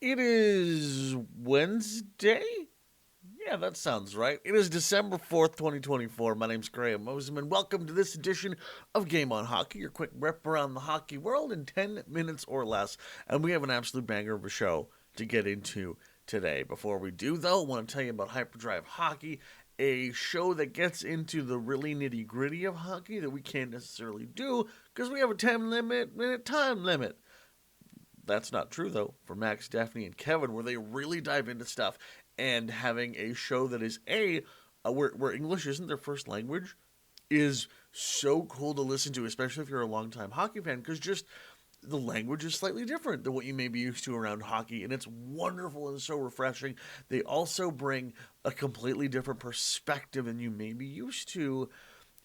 It is Wednesday? Yeah, that sounds right. It is December 4th, 2024. My name's Graham Mosimann. Welcome to this edition of Game on Hockey, your quick rip around the hockey world in 10 minutes or less. And we have an absolute banger of a show to get into today. Before we do, though, I want to tell you about Hyperdrive Hockey, a show that gets into the really nitty gritty of hockey that we can't necessarily do because we have a 10-minute time limit. That's not true, though, for Max, Daphne, and Kevin, where they really dive into stuff and having a show that is where English isn't their first language is so cool to listen to, especially if you're a longtime hockey fan, because just the language is slightly different than what you may be used to around hockey, and it's wonderful and so refreshing. They also bring a completely different perspective than you may be used to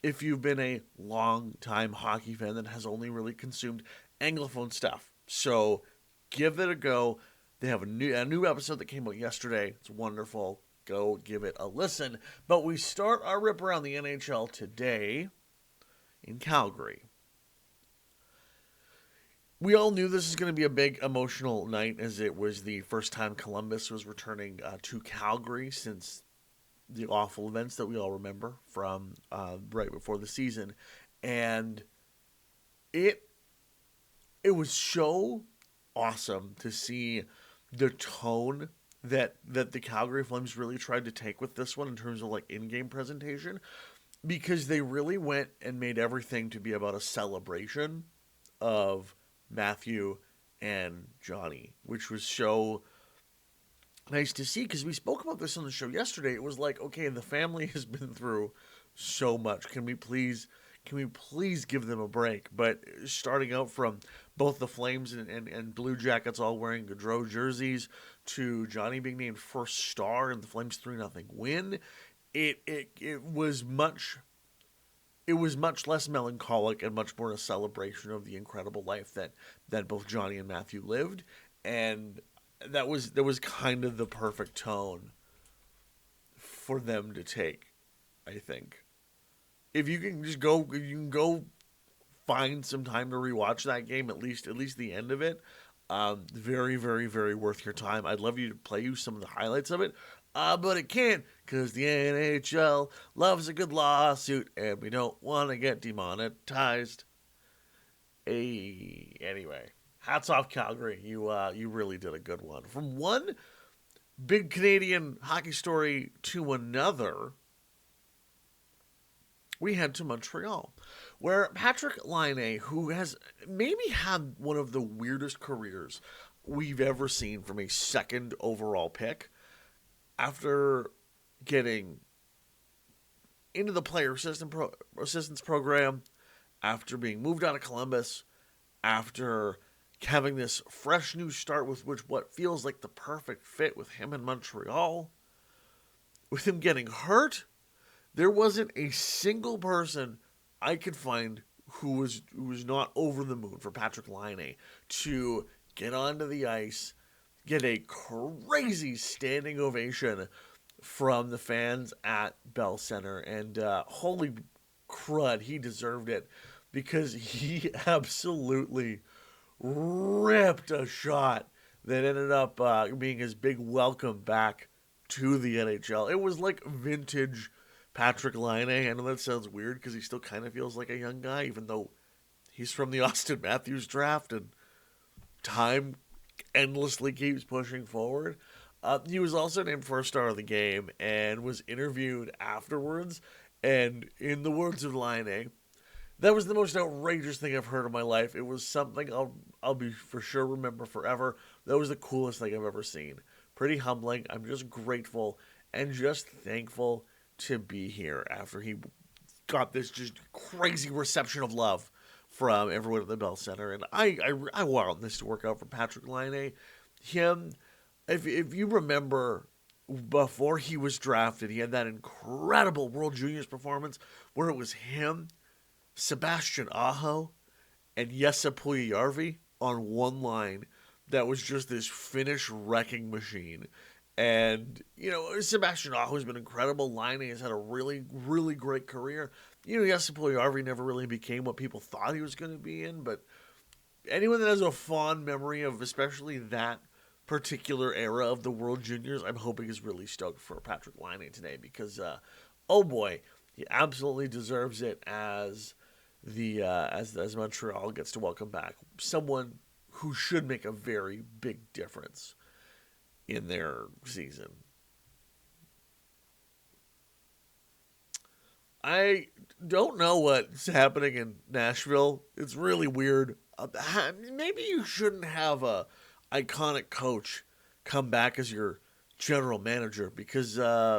if you've been a long-time hockey fan that has only really consumed Anglophone stuff. So give it a go. They have a new episode that came out yesterday. It's wonderful. Go give it a listen. But we start our rip around the NHL today in Calgary. We all knew this was going to be a big emotional night, as it was the first time Columbus was returning to Calgary since the awful events that we all remember from right before the season. And it was so awesome to see the tone that the Calgary Flames really tried to take with this one in terms of like in-game presentation, because they really went and made everything to be about a celebration of Matthew and Johnny, which was so nice to see, because we spoke about this on the show yesterday. It was like, okay, the family has been through so much. Can we please give them a break? But starting out from both the Flames and Blue Jackets all wearing Gaudreau jerseys, to Johnny being named first star in the Flames 3-0 win, it was much less melancholic and much more a celebration of the incredible life that both Johnny and Matthew lived. And that was kind of the perfect tone for them to take, I think. If you can go find some time to rewatch that game, at least the end of it. Very, very, very worth your time. I'd love you to play you some of the highlights of it, but it can't, because the NHL loves a good lawsuit, and we don't want to get demonetized. Anyway, hats off Calgary. You really did a good one. From one big Canadian hockey story to another, we head to Montreal, where Patrick Laine, who has maybe had one of the weirdest careers we've ever seen from a second overall pick, after getting into the player assistance program, after being moved out of Columbus, after having this fresh new start with what feels like the perfect fit with him in Montreal, with him getting hurt, there wasn't a single person I could find who was not over the moon for Patrick Laine to get onto the ice, get a crazy standing ovation from the fans at Bell Center, and holy crud, he deserved it, because he absolutely ripped a shot that ended up being his big welcome back to the NHL. It was like vintage Patrick Laine. I know that sounds weird because he still kind of feels like a young guy, even though he's from the Austin Matthews draft and time endlessly keeps pushing forward. He was also named first star of the game and was interviewed afterwards. And in the words of Laine, that was the most outrageous thing I've heard in my life. It was something I'll be for sure remember forever. That was the coolest thing I've ever seen. Pretty humbling. I'm just grateful and just thankful to be here after he got this just crazy reception of love from everyone at the Bell Center. And I want this to work out for Patrick Laine. If you remember, before he was drafted, he had that incredible World Juniors performance where it was him, Sebastian Aho, and Jesse Puljujärvi on one line. That was just this Finnish wrecking machine. And, Sebastian Aho has been incredible. Laine has had a really, really great career. Jesse Puljujärvi never really became what people thought he was going to be in, but anyone that has a fond memory of especially that particular era of the World Juniors, I'm hoping is really stoked for Patrick Laine today because, oh boy, he absolutely deserves it as as Montreal gets to welcome back someone who should make a very big difference in their season. I don't know what's happening in Nashville. It's really weird. Maybe you shouldn't have a iconic coach come back as your general manager because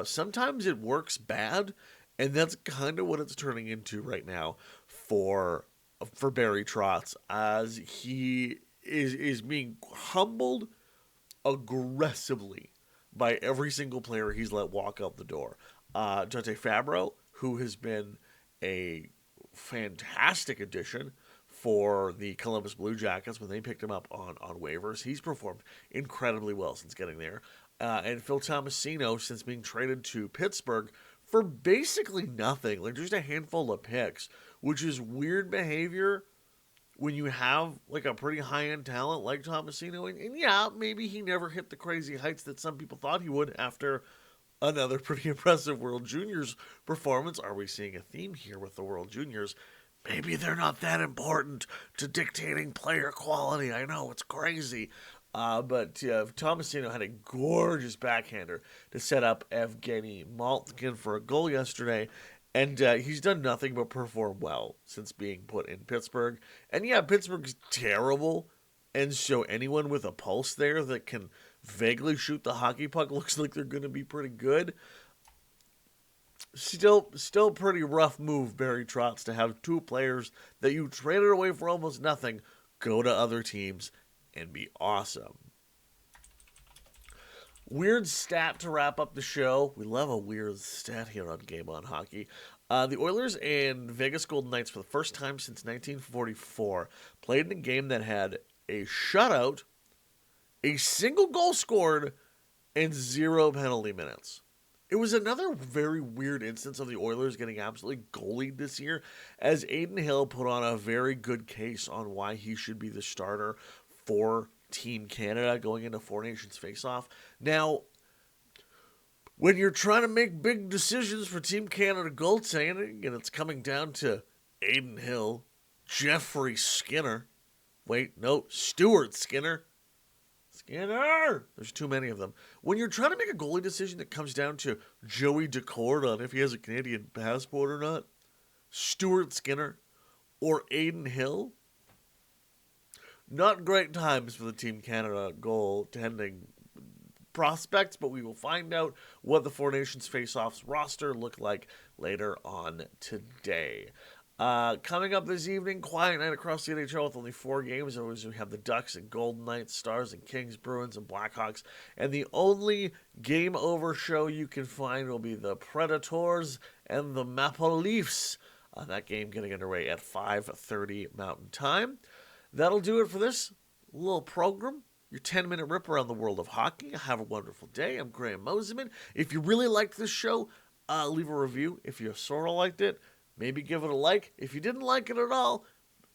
sometimes it works bad, and that's kind of what it's turning into right now for Barry Trotz as he is being humbled aggressively by every single player he's let walk out the door. Dante Fabro, who has been a fantastic addition for the Columbus Blue Jackets when they picked him up on waivers. He's performed incredibly well since getting there. And Phil Tomasino, since being traded to Pittsburgh for basically nothing, like just a handful of picks, which is weird behavior when you have like a pretty high-end talent like Tomasino. And yeah, maybe he never hit the crazy heights that some people thought he would after another pretty impressive World Juniors performance. Are we seeing a theme here with the World Juniors? Maybe they're not that important to dictating player quality. I know, it's crazy. But Tomasino had a gorgeous backhander to set up Evgeny Malkin for a goal yesterday. And he's done nothing but perform well since being put in Pittsburgh. And yeah, Pittsburgh's terrible. And so anyone with a pulse there that can vaguely shoot the hockey puck looks like they're going to be pretty good. Still pretty rough move, Barry Trotz, to have two players that you traded away for almost nothing go to other teams and be awesome. Weird stat to wrap up the show. We love a weird stat here on Game On Hockey. The Oilers and Vegas Golden Knights, for the first time since 1944, played in a game that had a shutout, a single goal scored, and 0 penalty minutes. It was another very weird instance of the Oilers getting absolutely goalied this year, as Adin Hill put on a very good case on why he should be the starter for Team Canada going into Four Nations face-off. Now, when you're trying to make big decisions for Team Canada goaltending, and it's coming down to Adin Hill, Jeffrey Skinner, Stuart Skinner. There's too many of them. When you're trying to make a goalie decision that comes down to Joey Daccord on if he has a Canadian passport or not, Stuart Skinner, or Adin Hill, not great times for the Team Canada goaltending prospects, but we will find out what the Four Nations face-offs roster look like later on today. Coming up this evening, quiet night across the NHL with only 4 games. Always we have the Ducks and Golden Knights, Stars and Kings, Bruins and Blackhawks. And the only game over show you can find will be the Predators and the Maple Leafs. That game getting underway at 5:30 Mountain Time. That'll do it for this little program. Your 10-minute rip around the world of hockey. Have a wonderful day. I'm Graham Mosimann. If you really liked this show, leave a review. If you sort of liked it, maybe give it a like. If you didn't like it at all,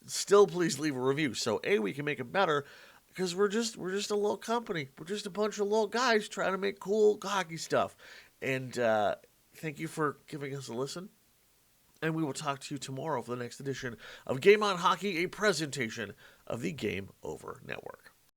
still please leave a review. So we can make it better because we're just a little company. We're just a bunch of little guys trying to make cool hockey stuff. And thank you for giving us a listen. And we will talk to you tomorrow for the next edition of Game On Hockey, a presentation of the Game Over Network.